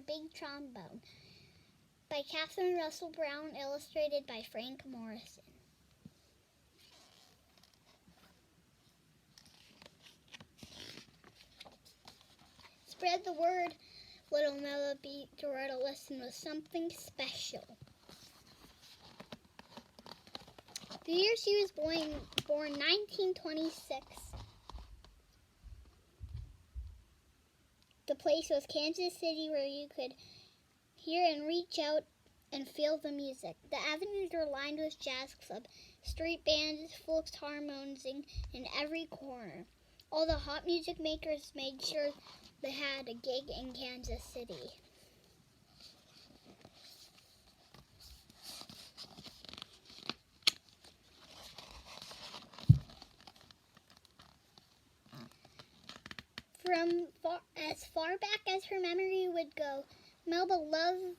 Big Trombone by Catherine Russell Brown, illustrated by Frank Morrison. Spread the word, little melba, be sure to listen with something special. The year she was born 1926. The place was Kansas City, where you could hear and reach out and feel the music. The avenues were lined with jazz clubs, street bands, folk harmonizing in every corner. All the hot music makers made sure they had a gig in Kansas City. From as far back as her memory would go, Melba loved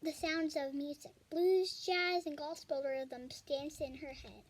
the sounds of music. Blues, jazz, and gospel rhythms danced in her head.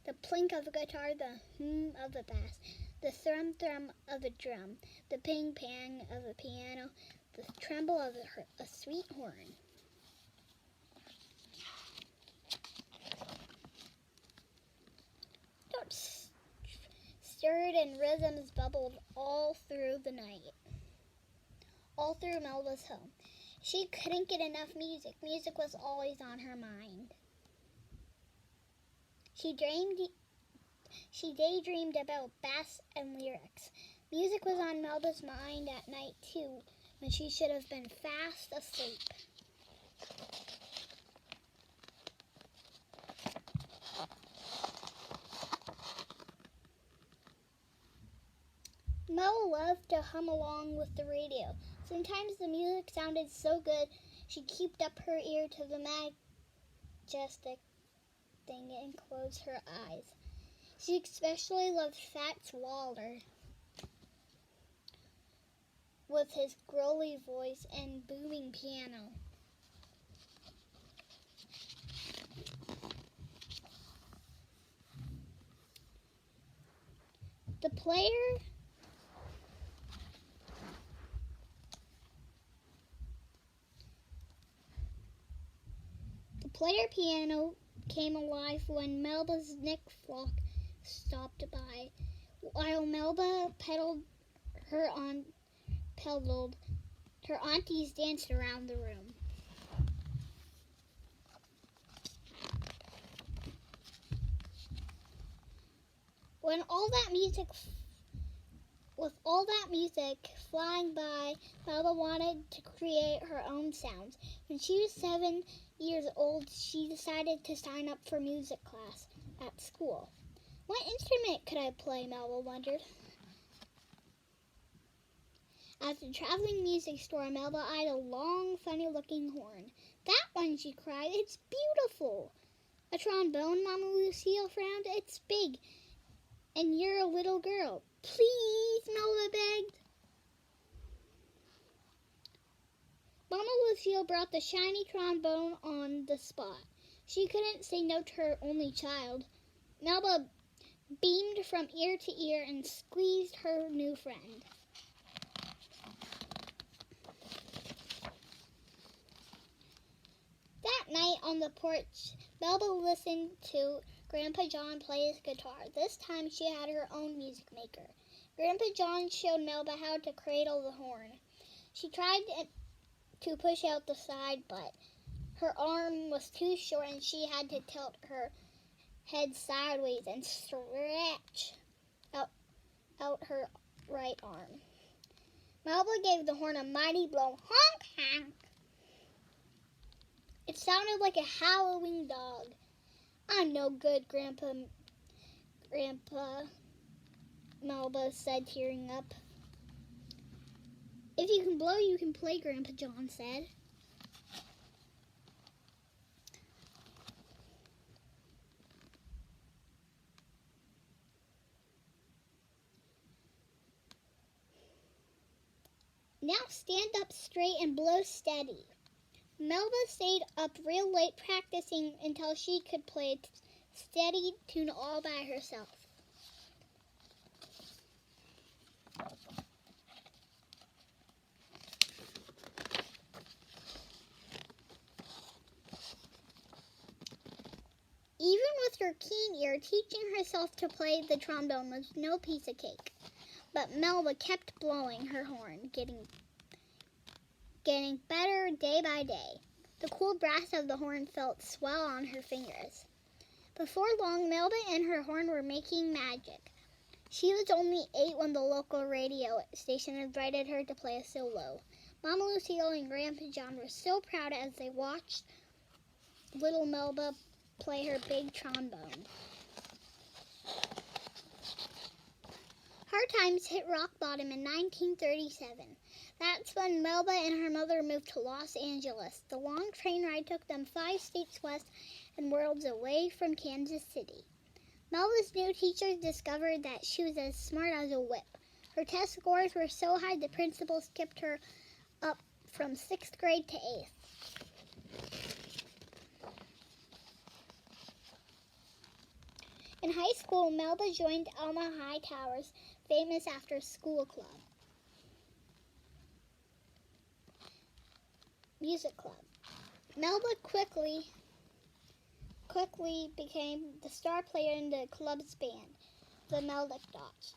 The plink of a guitar, the hum of a bass, the thrum-thrum of a drum, the ping-pang of a piano, the tremble of a sweet horn. Notes stirred and rhythms bubbled all through the night, all through Melba's home. She couldn't get enough music. Music was always on her mind. She daydreamed about bass and lyrics. Music was on Melba's mind at night, too, when she should have been fast asleep. Melba loved to hum along with the radio. Sometimes the music sounded so good, she kept up her ear to the majestic thing and closed her eyes. She especially loved Fats Waller with his growly voice and booming piano. The player piano came alive when Melba's Nick Flock stopped by. While Melba pedaled, her aunties danced around the room. With all that music flying by, Melba wanted to create her own sounds. When she was 7 years old, she decided to sign up for music class at school. What instrument could I play, Melba wondered. At the traveling music store, Melba eyed a long, funny-looking horn. That one, she cried. It's beautiful. A trombone, Mama Lucille frowned. It's big, and you're a little girl. Please, Melba begged. Mama Lucille brought the shiny trombone on the spot. She couldn't say no to her only child. Melba beamed from ear to ear and squeezed her new friend. That night on the porch, Melba listened to Grandpa John play his guitar. This time she had her own music maker. Grandpa John showed Melba how to cradle the horn. She tried to push out the side, but her arm was too short and she had to tilt her head sideways and stretch out her right arm. Melba gave the horn a mighty blow. Honk, honk. It sounded like a howling dog. I'm no good, Grandpa, Melba said, tearing up. If you can blow, you can play, Grandpa John said. Now stand up straight and blow steady. Melba stayed up real late practicing until she could play a steady tune all by herself. used her keen ear. Teaching herself to play the trombone was no piece of cake. But Melba kept blowing her horn, getting better day by day. The cool brass of the horn felt swell on her fingers. Before long, Melba and her horn were making magic. She was only 8 when the local radio station invited her to play a solo. Mama Lucille and Grandpa John were so proud as they watched little Melba play her big trombone. Hard times hit rock bottom in 1937. That's when Melba and her mother moved to Los Angeles. The long train ride took them 5 states west and worlds away from Kansas City. Melba's new teachers discovered that she was as smart as a whip. Her test scores were so high the principal skipped her up from 6th grade to 8th. In high school, Melba joined Alma Hightower's famous after-school club. Music club. Melba quickly became the star player in the club's band, the Meldick Dots.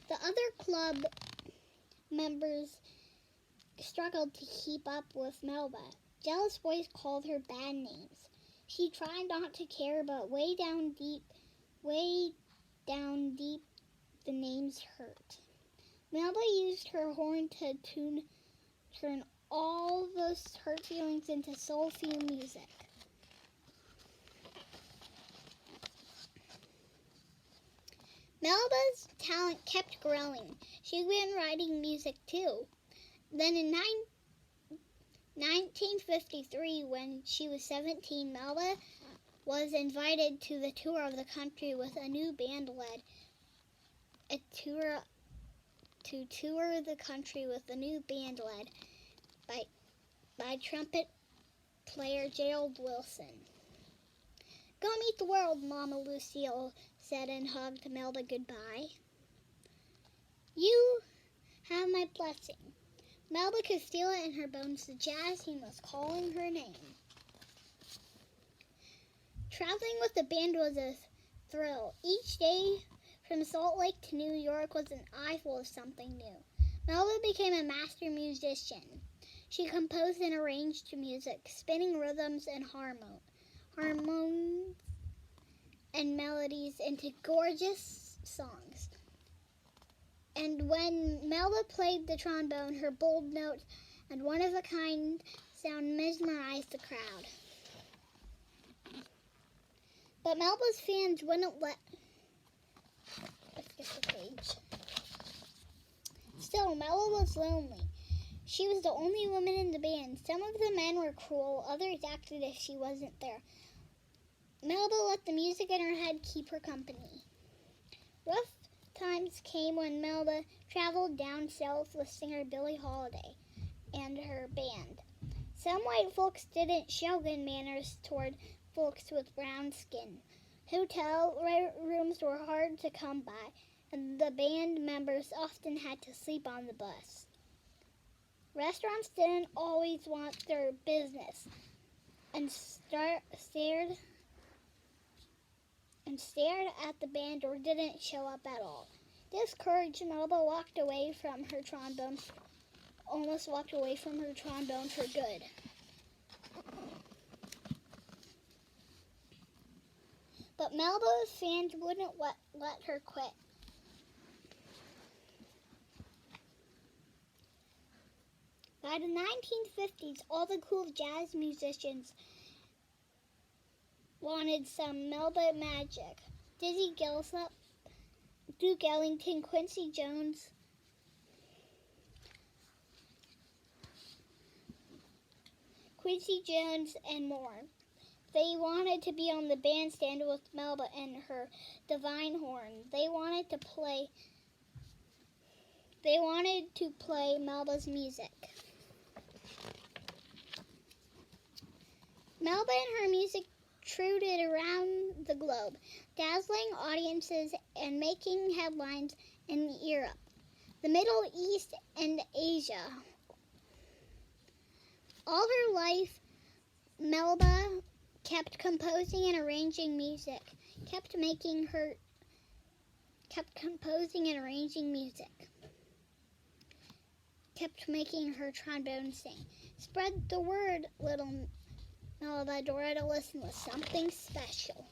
The other club members struggled to keep up with Melba. Jealous boys called her bad names. She tried not to care, but way down deep, the names hurt. Melba used her horn to turn all those hurt feelings into soulful music. Melba's talent kept growing. She began writing music too. Then in 1953, when she was 17, Melba was invited to the tour of the country with a new band led by trumpet player Gerald Wilson. Go meet the world, Mama Lucille said and hugged Melba goodbye. You have my blessing. Melba could feel it in her bones. The jazz team was calling her name. Traveling with the band was a thrill. Each day from Salt Lake to New York was an eyeful of something new. Melba became a master musician. She composed and arranged music, spinning rhythms and harmonies and melodies into gorgeous songs. And when Melba played the trombone, her bold notes and one-of-a-kind sound mesmerized the crowd. But Melba's fans wouldn't let... Let's get the page. Still, Melba was lonely. She was the only woman in the band. Some of the men were cruel, others acted as if she wasn't there. Melba let the music in her head keep her company. Rough times came when Melba traveled down south with singer Billie Holiday and her band. Some white folks didn't show good manners toward folks with brown skin. Hotel rooms were hard to come by, and the band members often had to sleep on the bus. Restaurants didn't always want their business and stared at the band or didn't show up at all. Discouraged, Melba almost walked away from her trombone for good. But Melba's fans wouldn't let her quit. By the 1950s, all the cool jazz musicians wanted some Melba magic. Dizzy Gillespie, Duke Ellington, Quincy Jones, and more. They wanted to be on the bandstand with Melba and her divine horn. They wanted to play Melba's music. Melba and her music truded around the globe, dazzling audiences and making headlines in Europe, the Middle East, and Asia. All her life, Melba kept composing and arranging music, kept composing and arranging music, kept making her trombone sing. Spread the word, little Melba. Dora to listen was something special.